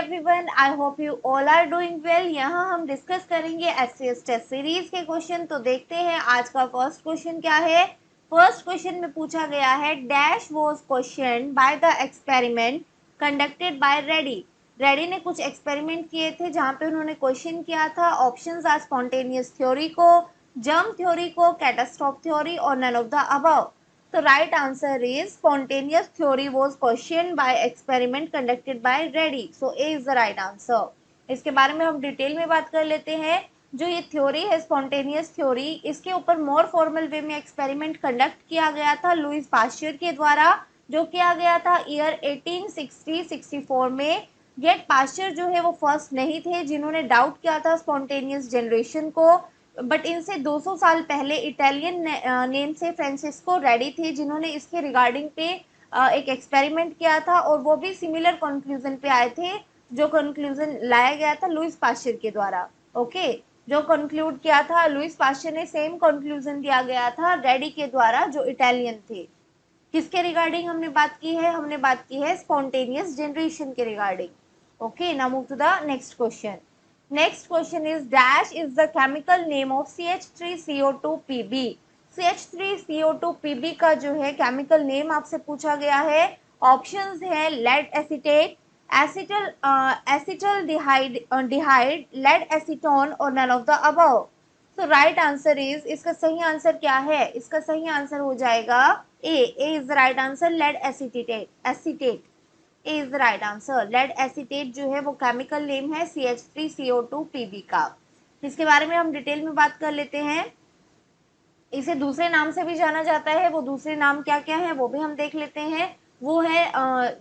Everyone, I hope you all are doing well. यहाँ हम discuss करेंगे एससीएस टेस्ट सीरीज के क्वेश्चन। तो देखते हैं आज का फर्स्ट क्वेश्चन क्या है। फर्स्ट क्वेश्चन में पूछा गया है dash was question by the experiment conducted by ready. Ready ने कुछ एक्सपेरिमेंट किए थे जहाँ पे उन्होंने क्वेश्चन किया था। ऑप्शंस आर स्पॉन्टेनियस थ्योरी को, जर्म थ्योरी को, कैटास्ट्रॉफ थ्योरी और none of the above. So right answer is spontaneous theory was questioned by experiment conducted by Reddy. So A is the right answer. इसके बारे में हम detail में बात कर लेते हैं। जो ये थ्योरी है स्पॉन्टेनियस थ्योरी, इसके ऊपर मोर फॉर्मल वे में एक्सपेरिमेंट कंडक्ट किया गया था लुईस पास्चर के द्वारा, जो किया गया था ईयर 1860-64 में। येट पास्चर जो है वो फर्स्ट नहीं थे जिन्होंने डाउट किया था स्पॉन्टेनियस जनरेशन को, बट इनसे 200 साल पहले इटालियन नेम से फ्रांसिस्को रेडी थे जिन्होंने इसके रिगार्डिंग पे एक एक्सपेरिमेंट किया था और वो भी सिमिलर कंक्लूजन पे आए थे जो कंक्लूजन लाया गया था लुईस पास्चर के द्वारा। ओके, जो कंक्लूड किया था लुईस पास्चर ने, सेम कंक्लूजन दिया गया था रेडी के द्वारा जो इटालियन थे। किसके रिगार्डिंग हमने बात की है? हमने बात की है स्पॉन्टेनियस जनरेशन के regarding. Okay, now move to the next question. Next question is dash is the chemical name of CH3CO2Pb। CH3CO2Pb का जो है केमिकल नेम आपसे पूछा गया है। ऑप्शंस है lead acetate, acetaldehyde, lead acetone और none of the above. So right answer is, इसका सही आंसर क्या है? इसका सही आंसर हो जाएगा A is the right answer, lead acetate. A is the right answer. Lead acetate जो है वो केमिकल नेम है CH3CO2Pb का। इसके बारे में हम डिटेल में बात कर लेते हैं। इसे दूसरे नाम से भी जाना जाता है, वो दूसरे नाम क्या क्या है वो भी हम देख लेते हैं। वो है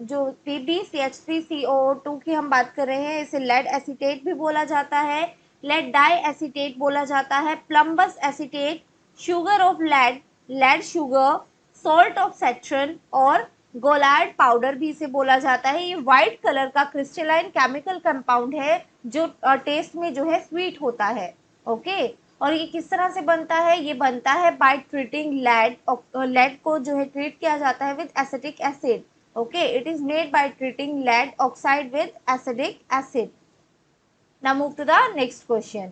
जो Pb CH3CO2 की हम बात कर रहे हैं, इसे लेड एसीटेट भी बोला जाता है, लेड डाई एसीटेट बोला जाता है, plumbous acetate, sugar of lead, lead sugar, salt of Saturn और गोलार्ड पाउडर भी इसे बोला जाता है। ये व्हाइट कलर का क्रिस्टलाइन केमिकल कंपाउंड है जो टेस्ट में जो है स्वीट होता है। ओके, और ये किस तरह से बनता है? ये बनता है बाय ट्रीटिंग लेड, लेड को जो है ट्रीट किया जाता है with acetic acid. Okay, it is made by treating lead oxide with acidic acid. Now move to the next question.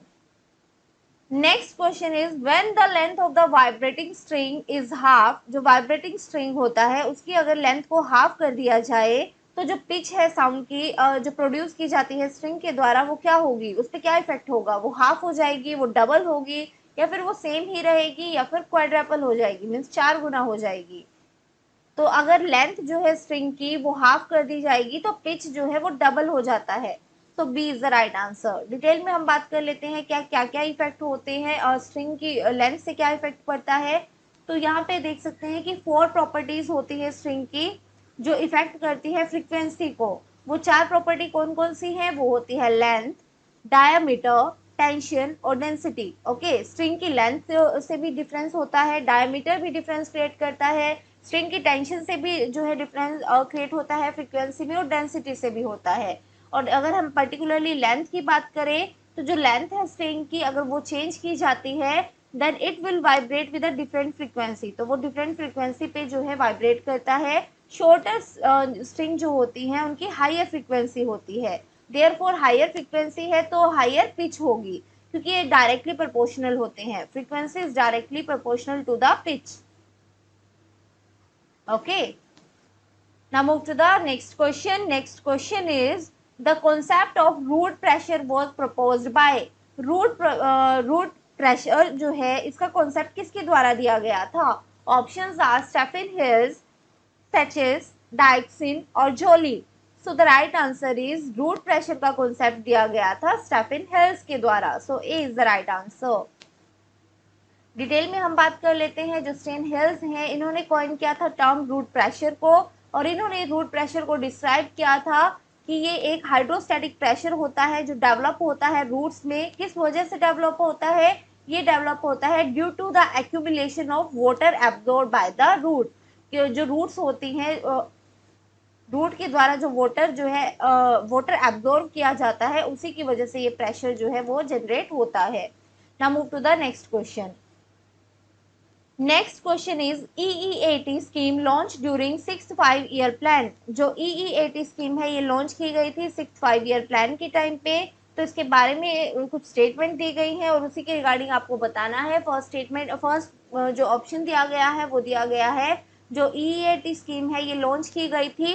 Next question is when the length of the vibrating string is half. जो vibrating string होता है उसकी अगर length को half कर दिया जाए तो जो पिच है साउंड की जो प्रोड्यूस की जाती है स्ट्रिंग के द्वारा वो क्या होगी? उस पर क्या इफेक्ट होगा? वो हाफ हो जाएगी, वो डबल होगी, या फिर वो सेम ही रहेगी, या फिर क्वाड्रपल हो जाएगी, मीन्स 4 गुना हो जाएगी। तो अगर लेंथ जो है स्ट्रिंग की वो हाफ कर दी जाएगी तो पिच जो है वो डबल हो जाता है। तो B is the right answer. Detail में हम बात कर लेते हैं क्या क्या क्या इफेक्ट होते हैं और स्ट्रिंग की लेंथ से क्या इफेक्ट पड़ता है। तो यहाँ पे देख सकते हैं कि 4 प्रॉपर्टीज होती है स्ट्रिंग की जो इफेक्ट करती है फ्रीक्वेंसी को। वो 4 प्रॉपर्टी कौन कौन सी है? वो होती है लेंथ, डायामीटर, टेंशन और डेंसिटी। ओके, स्ट्रिंग की लेंथ से भी डिफरेंस होता है, डायामीटर भी डिफरेंस क्रिएट करता है, स्ट्रिंग की टेंशन से भी जो है डिफरेंस क्रिएट होता है फ्रीक्वेंसी में, और डेंसिटी से भी होता है। और अगर हम पर्टिकुलरली लेंथ की बात करें तो जो लेंथ है स्ट्रिंग की अगर वो चेंज की जाती है then it will vibrate with a different frequency. तो वो डिफरेंट फ्रीक्वेंसी पे जो है वाइब्रेट करता है। शॉर्टर स्ट्रिंग जो होती है उनकी हायर फ्रीक्वेंसी होती है, देयरफॉर हायर फ्रीक्वेंसी है तो हायर पिच होगी क्योंकि ये डायरेक्टली प्रोपोर्शनल होते हैं। Frequency is directly proportional to the pitch. Okay, now move to the next question. Next question is the concept of root pressure was proposed by root pressure जो है इसका concept किसके द्वारा दिया गया था? Options are Stephen Hales, Sachs, Dixon और Joly. So the right answer is root pressure का कॉन्सेप्ट दिया गया था स्टेफन हिल्स के द्वारा। So A is the right answer. Detail में हम बात कर लेते हैं। जो स्टेन हिल्स हैं इन्होंने कॉइन किया था टर्म रूट प्रेशर को, और इन्होंने रूट प्रेशर को डिस्क्राइब किया था कि ये एक हाइड्रोस्टैटिक प्रेशर होता है जो डेवलप होता है रूट्स में। किस वजह से डेवलप होता है? ये डेवलप होता है due to the accumulation of water absorb by the root. जो रूट्स होती हैं, रूट के द्वारा जो वाटर एब्जॉर्ब किया जाता है उसी की वजह से ये प्रेशर जो है वो जनरेट होता है। Now move to the next question. Next question is EEAT scheme launch during 6th 5-year plan. जो EEAT स्कीम है ये लॉन्च की गई थी 6th 5-year प्लान के टाइम पे। तो इसके बारे में कुछ स्टेटमेंट दी गई है और उसी के रिगार्डिंग आपको बताना है। फर्स्ट जो ऑप्शन दिया गया है वो दिया गया है, जो EEAT स्कीम है ये लॉन्च की गई थी,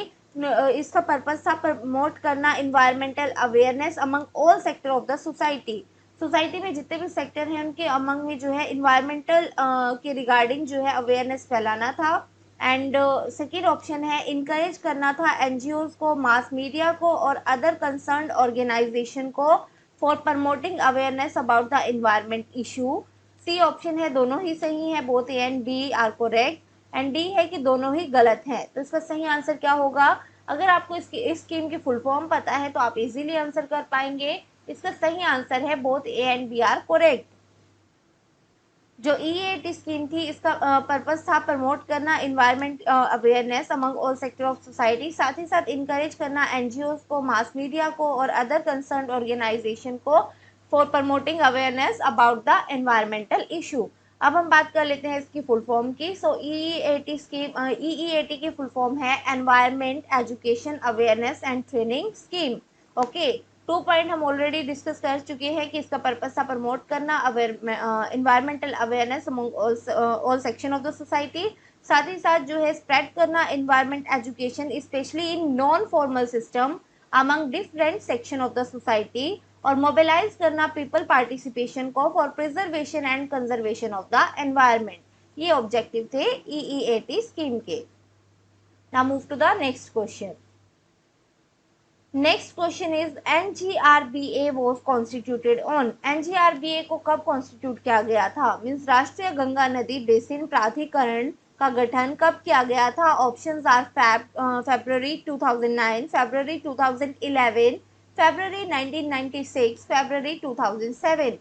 इसका पर्पस था प्रमोट करना environmental awareness among all sector of the society में जितने भी सेक्टर हैं उनके अमंग में जो है इन्वायरमेंटल के रिगार्डिंग जो है अवेयरनेस फैलाना था। एंड सेकेंड ऑप्शन है इनकरेज करना था NGOs को, मास मीडिया को और अदर कंसर्न ऑर्गेनाइजेशन को for promoting awareness about the environment issue. C option है दोनों ही सही है, both A and B are correct. And D है कि दोनों ही गलत है। तो इसका सही आंसर क्या होगा? अगर आपको इस स्कीम की फुल फॉर्म पता है तो आप इजीली आंसर कर पाएंगे। इसका सही आंसर है both A and B are correct. जो EEAT स्कीम थी इसका पर्पस था प्रमोट करना environment awareness among all sector of society, साथ ही साथ इनकरेज करना NGOs को, मास मीडिया को और अदर कंसर्न ऑर्गेनाइजेशन को for promoting awareness about the environmental issue. अब हम बात कर लेते हैं इसकी फुल फॉर्म की। सो EEAT की फुल फॉर्म है environment education awareness and training scheme. Okay, 2 point हम ऑलरेडी डिस्कस कर चुके हैं कि इसका पर्पस था प्रमोट करना environmental awareness among all section of the society, साथ ही साथ जो है स्प्रेड करना environment education specially in non formal system among different section of the society, और मोबिलाइज करना पीपल पार्टिसिपेशन को for preservation and conservation of the environment. ये ऑब्जेक्टिव थे EEAT स्कीम के। Now move to the next question. Next question is NGRBA was constituted on. NGRBA को कब constitute किया गया था? मीन्स राष्ट्रीय गंगा नदी बेसिन प्राधिकरण का गठन कब किया गया था? Options are February 2009, February 2011, February 1996, February 2007।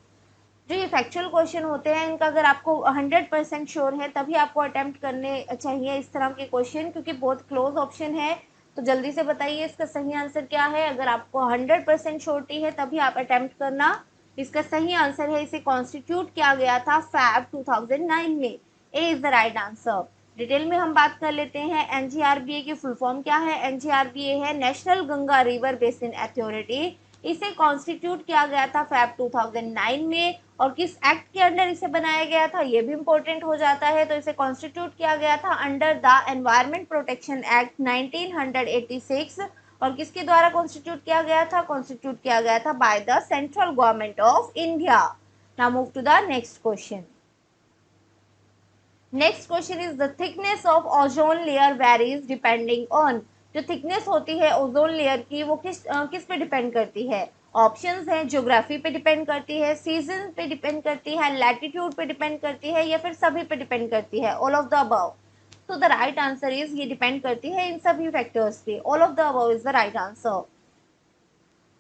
जो ये फैक्चुअल क्वेश्चन होते हैं इनका अगर आपको 100% श्योर है तभी आपको अटेम्प्ट करने चाहिए इस तरह के क्वेश्चन, क्योंकि बहुत क्लोज ऑप्शन है। तो जल्दी से बताइए इसका सही आंसर क्या है? अगर आपको 100% श्योरिटी है तभी आप अटेम्प्ट करना। इसका सही आंसर है इसे कॉन्स्टिट्यूट किया गया था Feb 2009 में। A is the right answer. Detail में हम बात कर लेते हैं। NGRBA की फुल फॉर्म क्या है? NGRBA है national Ganga river basin authority. इसे कॉन्स्टिट्यूट किया गया था Feb 2009 में। और किस एक्ट के अंडर इसे बनाया गया था ये भी इंपॉर्टेंट हो जाता है। तो इसे कॉन्स्टिट्यूट किया गया था under the environment protection act 1986। और किसके द्वारा कॉन्स्टिट्यूट किया गया था? कॉन्स्टिट्यूट किया गया था by the central government of India. Now move to the next question. Next question is the thickness of ozone layer varies depending on. जो थिकनेस होती है ओजोन लेयर की वो किस पे डिपेंड करती है? ऑप्शंस हैं ज्योग्राफी पे डिपेंड करती है, सीजन पे डिपेंड करती है, लैटिट्यूड पे डिपेंड करती है, या फिर सभी पे डिपेंड करती है, ऑल ऑफ द अबव। तो द राइट आंसर इज ये डिपेंड करती है इन सभी फैक्टर्स पे। All of the above is the right answer.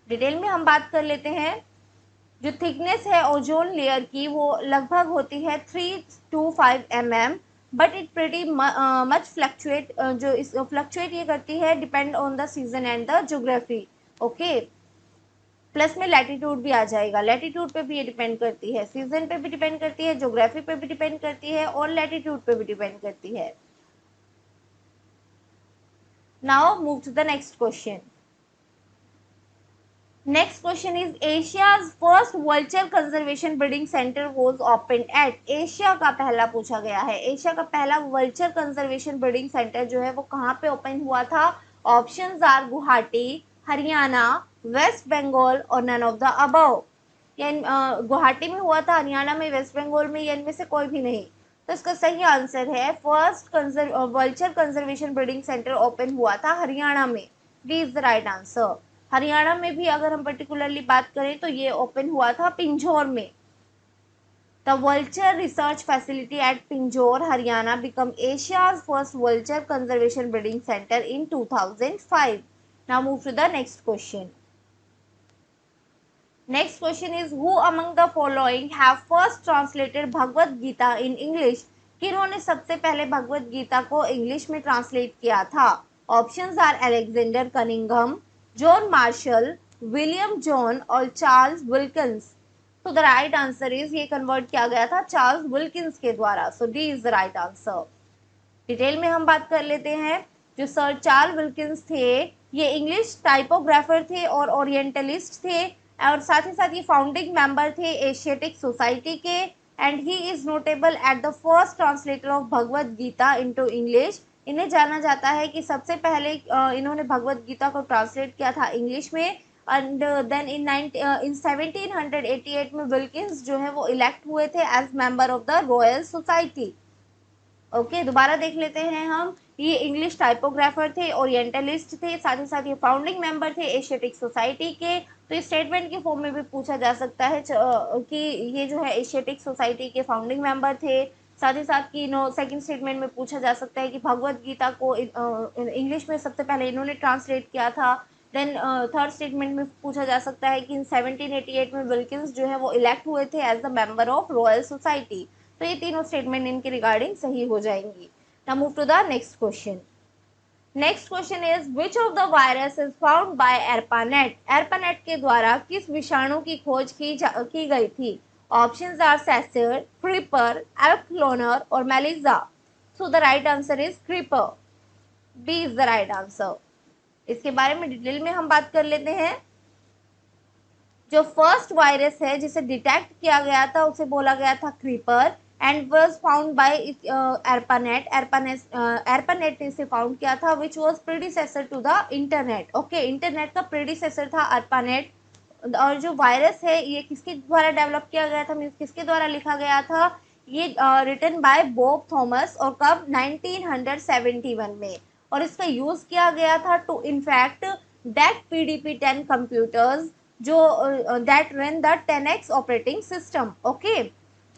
Detail में हम बात कर लेते हैं। जो थिकनेस है ओजोन लेयर की वो लगभग होती है 3 to 5 mm, but it pretty much fluctuate. जो इस फ्लक्चुएट ये करती है depend on the season and the geography. Okay, plus में लैटिट्यूड भी आ जाएगा। लैटिट्यूड पे भी ये डिपेंड करती है, सीजन पे भी डिपेंड करती है, ज्योग्राफी पे भी डिपेंड करती है और लैटिट्यूड पे भी डिपेंड करती है। Now move to the next question. Next question is Asia's first vulture conservation breeding centre was opened at. Asia का पहला पूछा गया है, एशिया का पहला वल्चर कंजर्वेशन ब्रीडिंग सेंटर जो है वो कहाँ पे ओपन हुआ था? ऑप्शंस आर गुवाहाटी, हरियाणा, वेस्ट बंगाल और none of the above. Guwahati में हुआ था, हरियाणा में, वेस्ट बंगाल में, या इनमें से कोई भी नहीं। तो इसका सही आंसर है first vulture conservation breeding centre open हुआ था हरियाणा में। D is the right answer. Haryana में भी अगर हम पर्टिकुलरली बात करें तो ये ओपन हुआ था पिंजौर में। The vulture research facility at Pinjore Haryana become Asia's first vulture conservation breeding centre in 2005। Now move to the next question. Next question is who among the following have first translated Bhagavad Gita in English. किन्होंने सबसे पहले भगवत गीता को English में translate किया था? Options are Alexander Cunningham, John Marshall, William John और Charles Wilkins. तो the right answer is, ये कन्वर्ट किया गया था चार्ल्स विल्किंस के द्वारा। So D is the right answer. Detail में हम बात कर लेते हैं। जो सर चार्ल्स विल्किंस थे, ये इंग्लिश टाइपोग्राफर थे और ओरिएंटलिस्ट थे, और साथ ही साथ ये फाउंडिंग मेंबर थे एशियाटिक सोसाइटी के। And he is notable at the first translator of Bhagavad Gita into English. इन्हें जाना जाता है कि सबसे पहले इन्होंने भगवत गीता को ट्रांसलेट किया था इंग्लिश में। एंड देन इन 1788 में विल्किंस जो है वो इलेक्ट हुए थे as member of the royal society. Okay, दोबारा देख लेते हैं हम। ये इंग्लिश टाइपोग्राफर थे, ओरिएंटलिस्ट थे, साथ ही साथ ये फाउंडिंग मेंबर थे एशियाटिक सोसाइटी के। तो इस स्टेटमेंट के फॉर्म में भी पूछा जा सकता है कि ये जो है एशियाटिक सोसाइटी के फाउंडिंग मेंबर थे। साथ ही साथ कि सेकंड स्टेटमेंट में पूछा जा सकता है कि भगवत गीता को इंग्लिश में सबसे पहले इन्होंने ट्रांसलेट किया था। देन थर्ड स्टेटमेंट में पूछा जा सकता है कि इन 1788 में विल्किंस जो है वो इलेक्ट हुए थे as the member of Royal Society. तो ये तीनों स्टेटमेंट इनके रिगार्डिंग सही हो जाएंगी। Now move to the next question. Next question is which of the virus is found by ARPANET. ARPANET के द्वारा किस विषाणु की खोज की गई थी? Options are Sasser, Creeper, Elk Cloner और Melissa. So the right answer is Creeper. B is the right answer. इसके बारे में डिटेल में हम बात कर लेते हैं। जो फर्स्ट वायरस है जिसे डिटेक्ट किया गया था उसे बोला गया था Creeper and was found by ARPANET. ARPANET ने इसे फाउंड किया था which was predecessor to the internet. Okay, internet का प्रीडिसेसर था एर्पानेट। और जो वायरस है ये किसके द्वारा डेवलप किया गया था, मीन्स किसके द्वारा लिखा गया था? ये रिटन बाय बॉब थॉमस। और कब? 1971 में। और इसका यूज किया गया था to infect DEC PDP-10 computers जो that run the 10x operating system. Okay,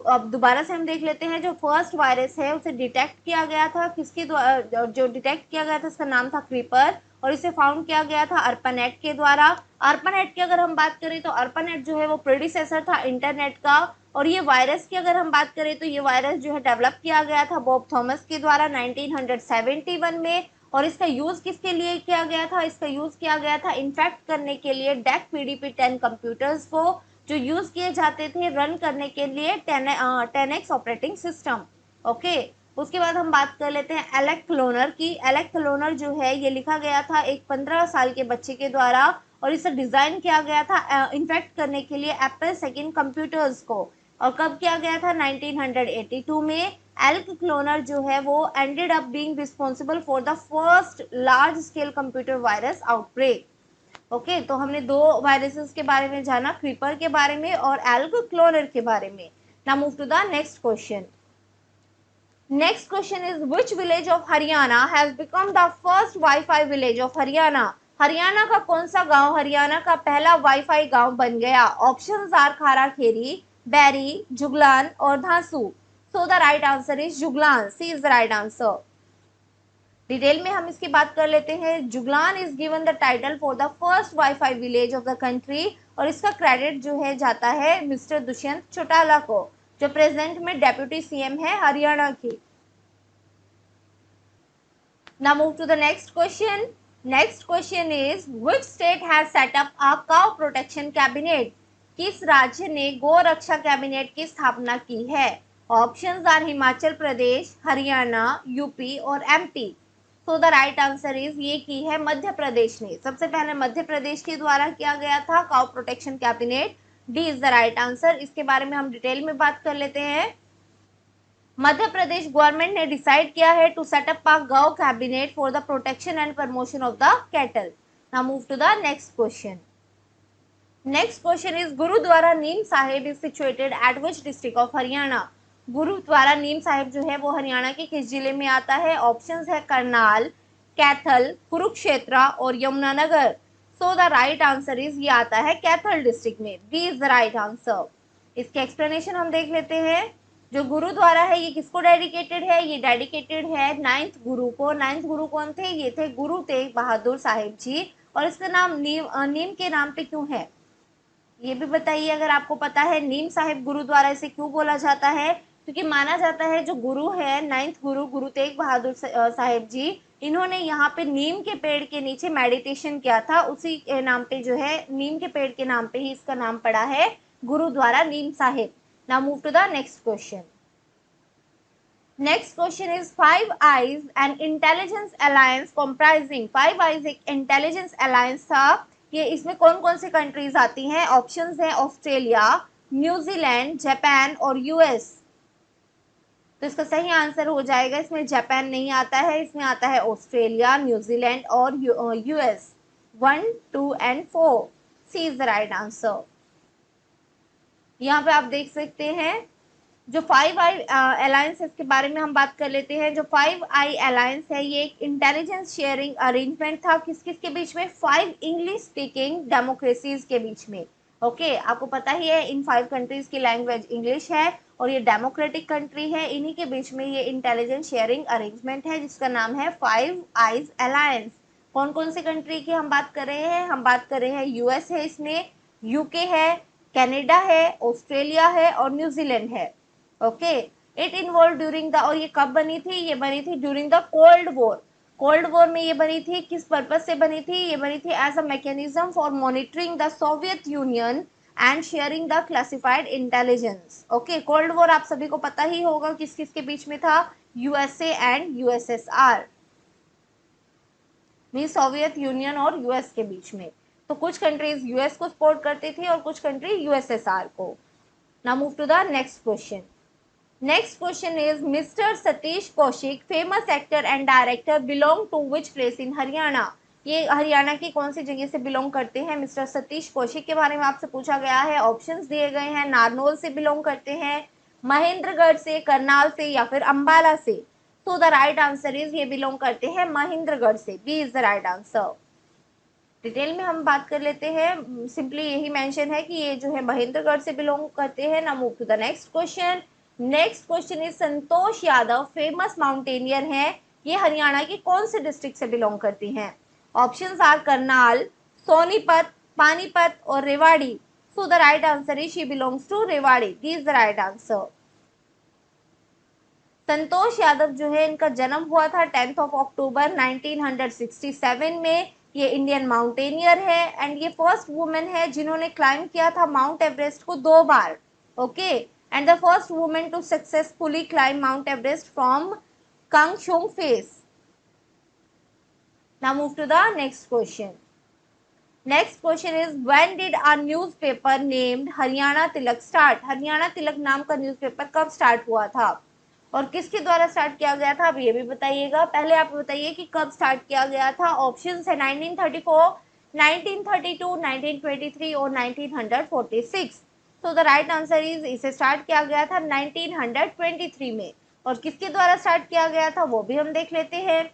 अब दोबारा से हम देख लेते हैं। जो फर्स्ट वायरस है उसे डिटेक्ट किया गया था किसके द्वारा? जो डिटेक्ट किया गया था इसका नाम था क्रीपर, और इसे फाउंड किया गया था अर्पानेट के द्वारा। अर्पानेट की अगर हम बात करें तो अर्पानेट जो है वो प्रेडिसेसर था इंटरनेट का। और ये वायरस की अगर हम बात करें तो ये वायरस जो है डेवलप किया गया था बॉब थॉमस के द्वारा 1971 में। और इसका यूज किसके लिए किया गया था? इसका यूज किया गया था इन्फेक्ट करने के लिए डेक PDP-10 कंप्यूटर्स को, जो यूज किए जाते थे रन करने के लिए 10x ऑपरेटिंग सिस्टम। ओके, उसके बाद हम बात कर लेते हैं एलेक क्लोनर की। एलेक क्लोनर जो है ये लिखा गया था एक 15 साल के बच्चे के द्वारा, और इसे डिजाइन किया गया था इन्फेक्ट करने के लिए एप्पल सेकंड कंप्यूटर्स को। और कब किया गया था? 1982 में। एल्क क्लोनर जो है वो ended up being responsible for the first large scale computer virus outbreak. Okay, तो हमने दो वायरसेस के बारे में जाना, क्रीपर के बारे में और एल्क क्लोनर के बारे में। Now move to the next question. Next question is which village of Haryana has become the first wifi village of Haryana. Haryana का कौन सा गांव हरियाणा का पहला वाईफाई गांव बन गया? ऑप्शंस आर खाराखेरी, बैरी, जुगलान और Dhansu. So the right answer is Juglan. C is the right answer. Detail में हम इसकी बात कर लेते हैं। Juglan is given the title for the first wifi village of the country, और इसका क्रेडिट जो है जाता है मिस्टर दुष्यंत चौटाला को, जो प्रेजेंट में डेप्यूटी CM है हरियाणा की। Now move to the next question. Next question is which state has set up a cow protection cabinet? किस राज्य ने गौ रक्षा कैबिनेट की स्थापना की है? Options are Himachal Pradesh, Haryana, UP और MP। So the right answer is, ये की है मध्य प्रदेश ने। सबसे पहले मध्य प्रदेश के द्वारा किया गया था cow protection cabinet. D is the right answer. इसके बारे में हम डिटेल में बात कर लेते हैं। मध्य प्रदेश गवर्नमेंट ने डिसाइड किया है to set up a gau cabinet for the protection and promotion of the cattle. Now move to the next question. Next question is Gurudwara Neem Sahib is situated at which district of Haryana. Gurudwara Neem Sahib जो है वो हरियाणा के किस जिले में आता है? ऑप्शंस है करनाल, कैथल, कुरुक्षेत्र और Yamunanagar. So the right answer is, ये आता है कैथल डिस्ट्रिक्ट में। B is the right answer. इसके एक्सप्लेनेशन हम देख लेते हैं। जो गुरुद्वारा है ये किसको डेडिकेटेड है? ये डेडिकेटेड है 9th गुरु को। 9th गुरु कौन थे? ये थे गुरु तेग बहादुर साहिब जी। और इसका नाम नीम के नाम पे क्यों है ये भी बताइए अगर आपको पता है। नीम साहिब गुरुद्वारा इसे क्यों बोला जाता है? क्योंकि माना जाता है जो गुरु है 9th गुरु गुरु तेग बहादुर साहिब जी, इन्होंने यहाँ पे नीम के पेड़ के नीचे मेडिटेशन किया था। उसी नाम पे जो है नीम के पेड़ के नाम पे ही इसका नाम पड़ा है Gurudwara Neem Sahib. Now move to the next question. Next question is Five Eyes and intelligence alliance comprising. Five Eyes एक इंटेलिजेंस अलायंस था, ये इसमें कौन कौन सी कंट्रीज आती हैं? ऑप्शंस हैं ऑस्ट्रेलिया, न्यूजीलैंड, जापान और यूएस। तो इसका सही आंसर हो जाएगा, इसमें जापान नहीं आता है, इसमें आता है ऑस्ट्रेलिया, न्यूजीलैंड और US. 1, 2 and 4 C is the right answer. यहाँ पे आप देख सकते हैं जो फाइव आई अलायंस के बारे में हम बात कर लेते हैं। जो फाइव आई अलायंस है ये एक इंटेलिजेंस शेयरिंग अरेंजमेंट था, किस किस के बीच में? फाइव इंग्लिश स्पीकिंग डेमोक्रेसीज के बीच में। ओके आपको पता ही है इन फाइव कंट्रीज की लैंग्वेज इंग्लिश है और ये डेमोक्रेटिक कंट्री है, इन्हीं के बीच में ये इंटेलिजेंस शेयरिंग अरेंजमेंट है जिसका नाम है फाइव आईज अलायंस। कौन कौन सी कंट्री की हम बात कर रहे हैं? हम बात कर रहे हैं यूएस है, इसमें यूके है, कनाडा है, ऑस्ट्रेलिया है और न्यूजीलैंड है। Okay it involve during the, और ये कब बनी थी? ये बनी थी during the cold war. Cold war में ये बनी थी, किस पर्पज से बनी थी? ये बनी थी as a mechanism for monitoring the Soviet Union and sharing the classified intelligence. Okay cold war आप सभी को पता ही होगा किस किस के बीच में था? USA and USSR, mean Soviet union और यूएस के बीच में। तो कुछ कंट्रीज यूएस को सपोर्ट करती थी और कुछ कंट्री यूएसएसआर को। Now move to the next question. Next question is Mr. Satish Kaushik, famous actor and director, belong to which place in Haryana? ये हरियाणा की कौन सी जगह से बिलोंग करते हैं? मिस्टर सतीश कौशिक के बारे में आपसे पूछा गया है। ऑप्शंस दिए गए हैं, नारनौल से बिलोंग करते हैं, महेंद्रगढ़ से, करनाल से या फिर अंबाला से। तो द राइट आंसर इज ये बिलोंग करते हैं महेंद्रगढ़ से। B is the right answer. Detail में हम बात कर लेते हैं, सिंपली यही मेंशन है कि ये जो है महेंद्रगढ़ से बिलोंग करते हैं। Now move to the next question. Next question is Santosh Yadav famous mountaineer हैं, ये हरियाणा की कौन से डिस्ट्रिक्ट से बिलोंग करती हैं? ऑप्शंस आर करनाल, सोनीपत, पानीपत और Rewari. So the right answer is she belongs to Rewari. D is the right answer. Santosh Yadav जो है इनका जन्म हुआ था 10 अक्टूबर 1967 में। ये इंडियन माउंटेनियर है एंड ये फर्स्ट वुमेन है जिन्होंने क्लाइम किया था माउंट एवरेस्ट को 2 बार। Okay and the first women to successfully climb Mount Everest from Kangshung face. Now move to the next question. Next question is when did a newspaper named Haryana Tilak start? Haryana Tilak नाम का newspaper कब start हुआ था और किसके द्वारा स्टार्ट किया गया था? अब ये भी बताइएगा। पहले आप बताइए कि कब स्टार्ट किया गया था। ऑप्शंस है 1934, 1932, 1923 और 1946। तो द राइट आंसर इज इसे स्टार्ट किया गया था 1923 में। और किसके द्वारा स्टार्ट किया गया था वो भी हम देख लेते हैं।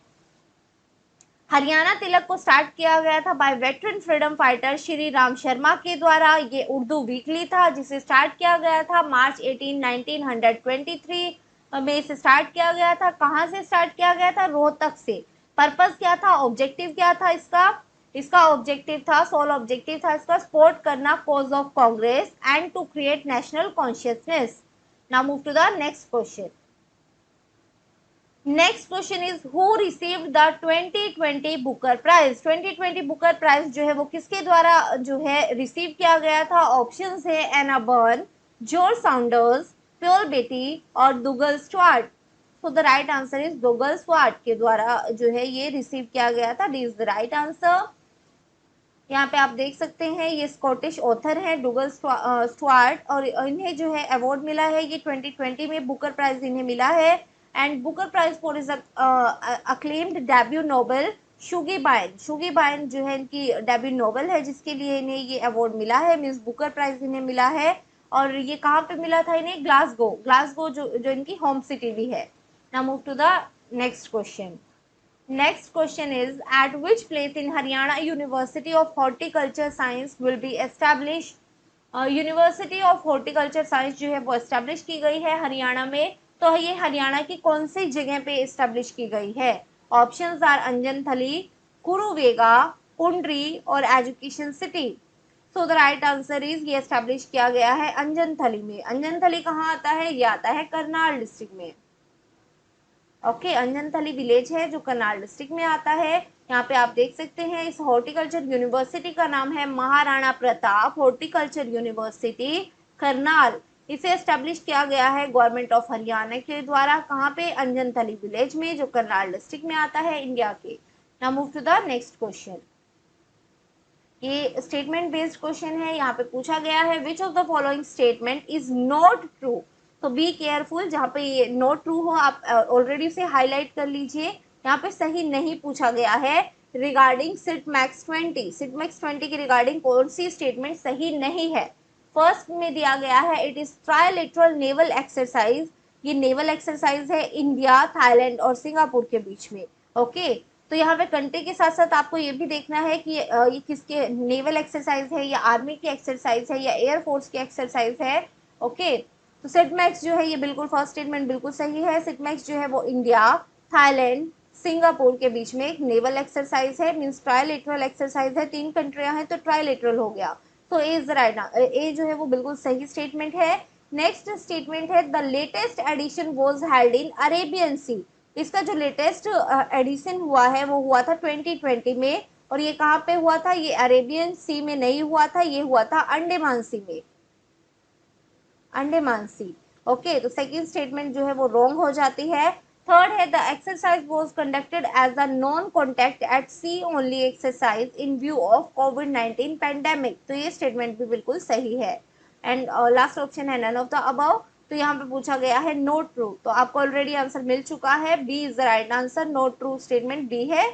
हरियाणा तिलक को स्टार्ट किया गया था by veteran freedom fighter Shri Ram Sharma के द्वारा। ये उर्दू वीकली था जिसे स्टार्ट किया गया था मार्च 18, 1923 में इसे स्टार्ट किया गया था। कहाँ से स्टार्ट किया गया था? रोहतक से। पर्पस क्या था? ऑब्जेक्टिव क्या था इसका? इसका ऑब्जेक्टिव था, सोल ऑब्जेक्टिव था इसका, सपोर्ट करना cause of Congress and to create national consciousness. Now move to the next question. Next question is who received the 2020 Booker prize? 2020 Booker prize जो है वो किसके द्वारा जो है रिसीव किया गया था? ऑप्शंस है Anna Burns, George Saunders, Paul Beatty और Douglas Stuart. So the right answer is Douglas Stuart के द्वारा जो है ये रिसीव किया गया था। D is the right answer. यहाँ पे आप देख सकते हैं ये स्कॉटिश ऑथर हैं डुगल स्टुअर्ट और इन्हें जो है अवार्ड मिला है ये 2020 में बुकर प्राइज इन्हें मिला है। And Booker prize for his acclaimed debut novel Shuggie Bain. Shuggie बाइन जो है इनकी डेब्यू नोबेल है जिसके लिए इन्हें ये अवार्ड मिला है, मीन्स बुकर प्राइज इन्हें मिला है। और ये कहाँ पे मिला था इन्हें? ग्लासगो। ग्लासगो जो इनकी होम सिटी भी है। Now move to the next question. Next question is at which place in Haryana University of Horticulture Science will be established? University of horticulture science जो है वो एस्टेब्लिश की गई है हरियाणा में। तो ये हरियाणा की कौन सी जगह पे एस्टेब्लिश की गई है? ऑप्शंस आर अंजनथली, कुरुवेगा, कुंड्री और education city. So the right answer is ये एस्टेब्लिश किया गया है अंजनथली में। अंजनथली कहाँ आता है? ये आता है करनाल डिस्ट्रिक्ट में। ओके अंजनथली विलेज है जो करनाल डिस्ट्रिक्ट में आता है। यहाँ पे आप देख सकते हैं इस हॉर्टिकल्चर यूनिवर्सिटी का नाम है महाराणा प्रताप हॉर्टिकल्चर यूनिवर्सिटी करनाल, इसे एस्टेब्लिश किया गया है गवर्नमेंट ऑफ हरियाणा के द्वारा। कहाँ पे? अंजनथली विलेज में, जो करनाल डिस्ट्रिक्ट में आता है इंडिया के। Now move to the next question. ये स्टेटमेंट बेस्ड क्वेश्चन है। यहाँ पे पूछा गया है which of the following statement is not true. तो बी केयरफुल, जहाँ पे ये नॉट ट्रू हो आप ऑलरेडी उसे हाईलाइट कर लीजिए। यहाँ पे सही नहीं पूछा गया है regarding SITMEX 20। SITMEX 20 की रिगार्डिंग कौन सी स्टेटमेंट सही नहीं है? फर्स्ट में दिया गया है it is trilateral naval exercise. ये नेवल एक्सरसाइज है इंडिया, थाईलैंड और सिंगापुर के बीच में। ओके, तो यहाँ पे कंट्री के साथ साथ आपको ये भी देखना है कि ये किसके नेवल एक्सरसाइज है, या आर्मी की एक्सरसाइज है, या एयरफोर्स की एक्सरसाइज है। ओके, तो सिटमैक्स जो है ये बिल्कुल फर्स्ट स्टेटमेंट बिल्कुल सही है। सिटमैक्स जो है वो इंडिया, थाईलैंड, सिंगापुर के बीच में एक नेवल एक्सरसाइज है, मीन्स ट्राइलेटरल एक्सरसाइज है। 3 कंट्रियां हैं तो ट्राइलेटरल हो गया। तो ए इज राइट, ए जो है वो बिल्कुल सही स्टेटमेंट है। नेक्स्ट स्टेटमेंट है the latest edition was held in Arabian sea. इसका जो लेटेस्ट एडिशन हुआ है वो हुआ था 2020 में, और ये कहाँ पे हुआ था? ये अरेबियन सी में नहीं हुआ था, ये हुआ था अंडमान सी में, अंडमान सी। ओके, तो सेकंड स्टेटमेंट जो है वो रॉन्ग हो जाती है। थर्ड है the exercise was conducted as a non contact at sea only exercise in view of कोविड-19 पैंडेमिक। तो ये स्टेटमेंट भी बिल्कुल सही है। एंड लास्ट ऑप्शन है नन ऑफ द अबव। तो यहाँ पे पूछा गया है नोट ट्रू, तो आपको ऑलरेडी आंसर मिल चुका है। B is the right answer, not true statement B है।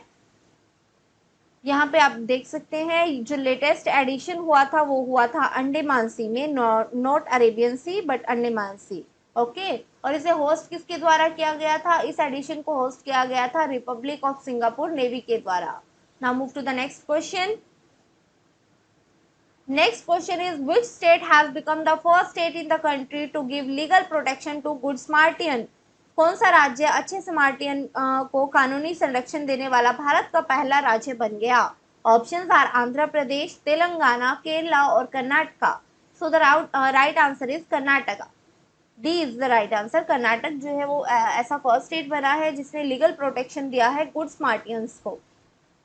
यहाँ पे आप देख सकते हैं जो लेटेस्ट एडिशन हुआ था वो हुआ था अंडमान सी में, not Arabian sea but Andaman sea. Okay, और इसे होस्ट किसके द्वारा किया गया था? इस एडिशन को होस्ट किया गया था रिपब्लिक ऑफ सिंगापुर नेवी के द्वारा। Now move to the next question. Next question is which state has become the first state in the country to give legal protection to good Smartian? कौन सा राज्य अच्छे स्मार्टियन को कानूनी संरक्षण देने वाला भारत का पहला राज्य बन गया? ऑप्शंस आर आंध्र प्रदेश, तेलंगाना, केरला और कर्नाटका। सो the right answer is Karnataka. D is the right answer. Karnataka जो है वो ऐसा फर्स्ट स्टेट बना है जिसने लीगल प्रोटेक्शन दिया है गुड स्मार्टियंस को।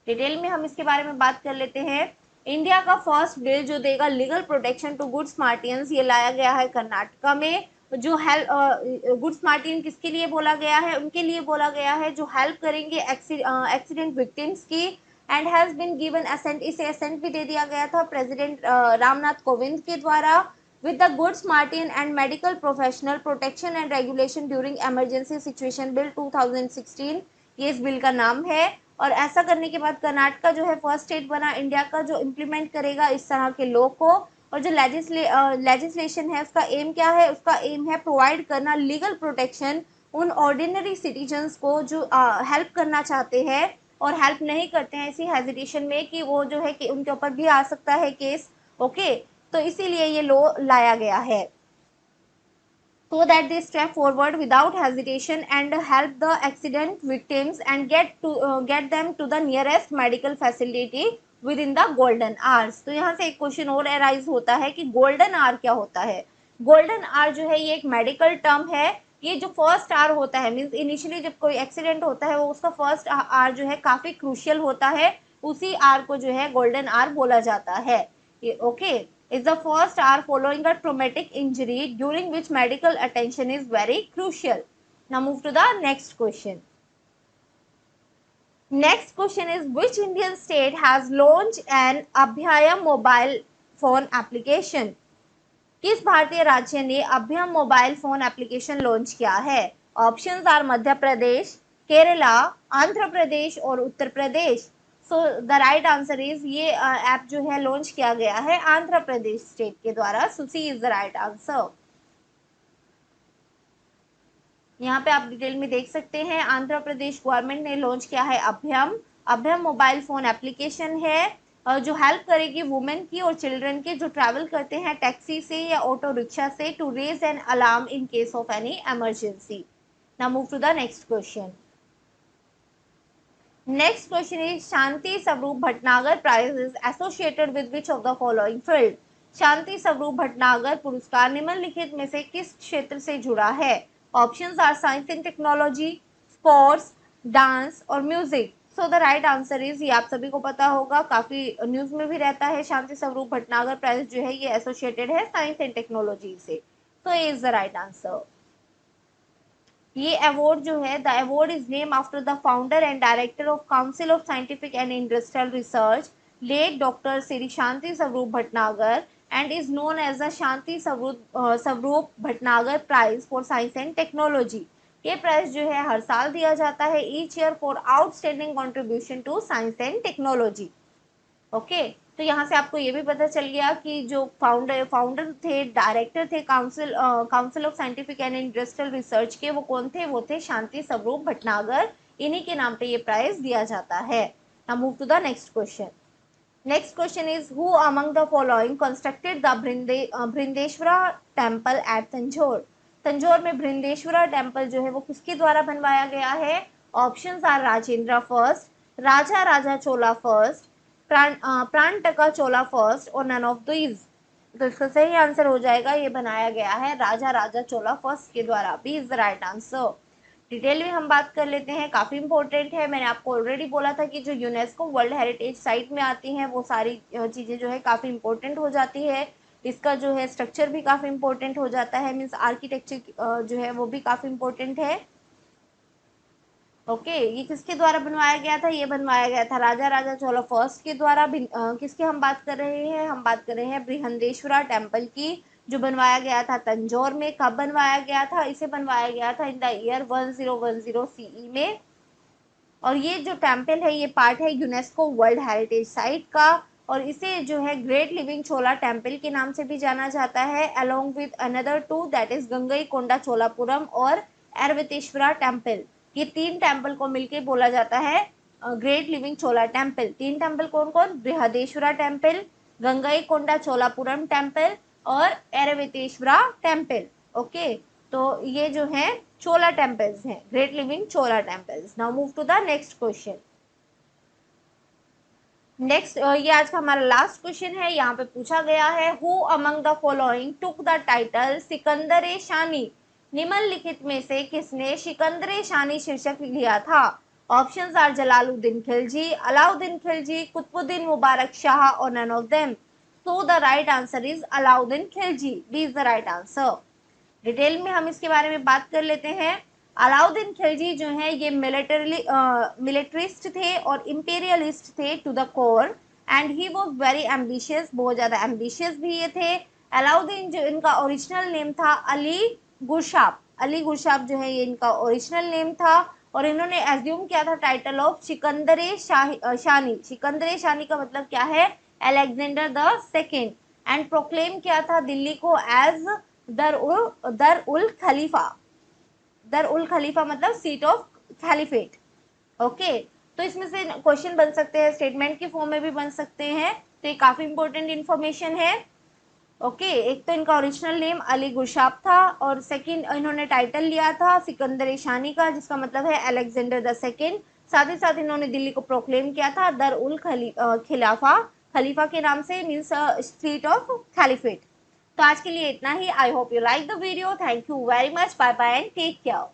डिटेल में हम इसके बारे में बात कर लेते हैं। इंडिया का फर्स्ट बिल जो देगा legal protection to good Samaritans, ये लाया गया है कर्नाटका में। जो हेल्प गुड स्मार्टियन किसके लिए बोला गया है? उनके लिए बोला गया है जो हेल्प करेंगे एक्सीडेंट विक्टिम्स की। And has been given assent, इसे असेंट भी दे दिया गया था प्रेसिडेंट रामनाथ कोविंद के द्वारा। With the good samaritan and medical professional protection and regulation during emergency situation bill 2016, ये इस बिल का नाम है। और ऐसा करने के बाद कर्नाटका जो है फर्स्ट स्टेट बना इंडिया का जो इम्प्लीमेंट करेगा इस तरह के लॉ को। और जो लेजिस्लेशन है उसका एम क्या है? उसका एम है प्रोवाइड करना लीगल प्रोटेक्शन उन ऑर्डिनरी सिटीजन्स को जो हेल्प करना चाहते हैं और हेल्प नहीं करते हैं इसी हेजिटेशन में कि वो जो है कि उनके ऊपर भी आ सकता है केस। ओके, तो इसीलिए ये लॉ लाया गया है, so that they step forward without hesitation and help the accident victims and get them to the nearest medical facility within the golden hours। तो यहाँ से एक क्वेश्चन और अराइज होता है कि गोल्डन आवर क्या होता है? गोल्डन आवर जो है ये एक मेडिकल टर्म है। ये जो फर्स्ट आवर होता है, मीन्स इनिशियली जब कोई एक्सीडेंट होता है वो उसका फर्स्ट आवर जो है काफी क्रूशियल होता है, उसी आवर को जो है गोल्डन आवर बोला जाता है। Okay, is the first hour following a traumatic injury during which medical attention is very crucial. Now move to the next question. Next question is which Indian state has launched an Abhyayam mobile phone application? किस भारतीय राज्य ने Abhayam mobile phone application launch किया है? Options are Madhya Pradesh, Kerala, Andhra Pradesh और Uttar Pradesh. So the right answer is ये app जो है लॉन्च किया गया है आंध्र प्रदेश स्टेट के द्वारा। सो सी इज द राइट आंसर। यहाँ पे आप डिटेल में देख सकते हैं आंध्र प्रदेश गवर्नमेंट ने लॉन्च किया है अभ्यम। अभ्यम मोबाइल फोन एप्लीकेशन है जो हेल्प करेगी वुमेन की और चिल्ड्रन के जो ट्रैवल करते हैं टैक्सी से या ऑटो रिक्शा से to raise an alarm in case of any emergency. Now move to the next question. Next question is Shanti Swarup Bhatnagar prize is associated with which of the following field? Shanti Swarup Bhatnagar पुरस्कार निम्नलिखित में से किस क्षेत्र से जुड़ा है? Options are science and technology, sports, dance और music. So the right answer is, ये आप सभी को पता होगा, काफी न्यूज में भी रहता है, शांति स्वरूप भटनागर प्राइज जो है ये एसोसिएटेड है साइंस एंड टेक्नोलॉजी से। तो इज द राइट आंसर। ये अवार्ड जो है, the award is name after the founder and director of council of scientific and industrial research, late doctor Shri Shanti Swarup Bhatnagar, and is known as the Shanti Swarup Bhatnagar prize for science and technology. ये prize जो है हर साल दिया जाता है, each year, for outstanding contribution to science and technology. Okay, तो यहाँ से आपको ये भी पता चल गया कि जो फाउंडर थे, डायरेक्टर थे council of scientific and industrial research के, वो कौन थे? वो थे शांति स्वरूप भटनागर। इन्हीं के नाम पे ये प्राइज दिया जाता है। Now move to the next question. Next question is, who among the following constructed the Brihadeeswara temple at Tanjore. Tanjore में बृंदेश्वरा टेम्पल जो है वो किसके द्वारा बनवाया गया है? Options are Rajendra first, Raja Raja Chola first, Parantaka Chola first, और नन ऑफ दीज। तो इसका सही आंसर हो जाएगा, ये बनाया गया है राजा राजा चोला फर्स्ट के द्वारा। B is the right answer. Detail में हम बात कर लेते हैं, काफी इंपॉर्टेंट है। मैंने आपको ऑलरेडी बोला था कि जो यूनेस्को वर्ल्ड हेरिटेज साइट में आती हैं वो सारी चीजें जो है काफी इंपॉर्टेंट हो जाती है। इसका जो है स्ट्रक्चर भी काफी इंपॉर्टेंट हो जाता है, मीन्स आर्किटेक्चर जो है वो भी काफी इंपॉर्टेंट है। ओके, ये किसके द्वारा बनवाया गया था? ये बनवाया गया था राजा राजा चोला फर्स्ट के द्वारा। किसकी हम बात कर रहे हैं? हम बात कर रहे हैं बृहदेश्वरा टेम्पल की, जो बनवाया गया था तंजौर में। कब बनवाया गया था? इसे बनवाया गया था इन द ईयर 1010 सीई में। और ये जो टेम्पल है ये पार्ट है यूनेस्को वर्ल्ड हेरिटेज साइट का, और इसे जो है ग्रेट लिविंग चोला टेम्पल के नाम से भी जाना जाता है, along with another two, that is Gangai कोंडा चोलापुरम और एरवतेश्वरा टेम्पल। ये तीन टेम्पल को मिलके बोला जाता है ग्रेट लिविंग चोला टेम्पल। तीन टेम्पल कौन कौन? बृहदेश्वरा टेम्पल, गंगई कोंडा चोलापुरम टेम्पल और एरवतेश्वरा टेम्पल। ओके, तो ये जो है चोला टेम्पल्स हैं, great living Chola temples. Now move to the next question. Next ये आज का हमारा लास्ट क्वेश्चन है। यहाँ पे पूछा गया है, who among the following took the title Sikandar e Sani. निम्नलिखित में से किसने सिकंदर ए शानी शीर्षक लिया था? ऑप्शंस आर जलालुद्दीन खिलजी, अलाउद्दीन खिलजी, कुतुबुद्दीन मुबारक शाह, और none of them. So the right answer is Alauddin Khilji. B is the right answer. Detail में हम इसके बारे में बात कर लेते हैं। अलाउद्दीन खिलजी जो है ये मिलिट्रिस्ट थे और इंपीरियलिस्ट थे to the core, and he was very ambitious, बहुत ज़्यादा एम्बिशियस भी ये थे। अलाउद्दीन जो इनका ओरिजिनल नेम था अली गुरशाप। अली गुरशाप जो है ये इनका ओरिजिनल नेम था, और इन्होंने एज्यूम किया था टाइटल ऑफ सिकंदर शानी। सिकंदर शानी का मतलब क्या है? Alexander the second. And proclaim किया था दिल्ली को एज दर उल खलीफा। दर उल खलीफा मतलब सीट ऑफ खलीफेट। ओके, तो इसमें से क्वेश्चन बन सकते हैं, स्टेटमेंट के फॉर्म में भी बन सकते हैं, तो ये काफी इंपॉर्टेंट इन्फॉर्मेशन है। ओके, एक तो इनका ओरिजिनल नेम अली गुरशाप था, और सेकंड इन्होंने टाइटल लिया था सिकंदर शानी का, जिसका मतलब है अलेक्जेंडर द सेकेंड। साथ ही साथ इन्होंने दिल्ली को प्रोक्लेम किया था दर उल खिलाफा, खलीफा के नाम से, मीन्स सीट ऑफ खलीफेट। तो आज के लिए इतना ही। I hope you like the video. Thank you very much. Bye bye and take care.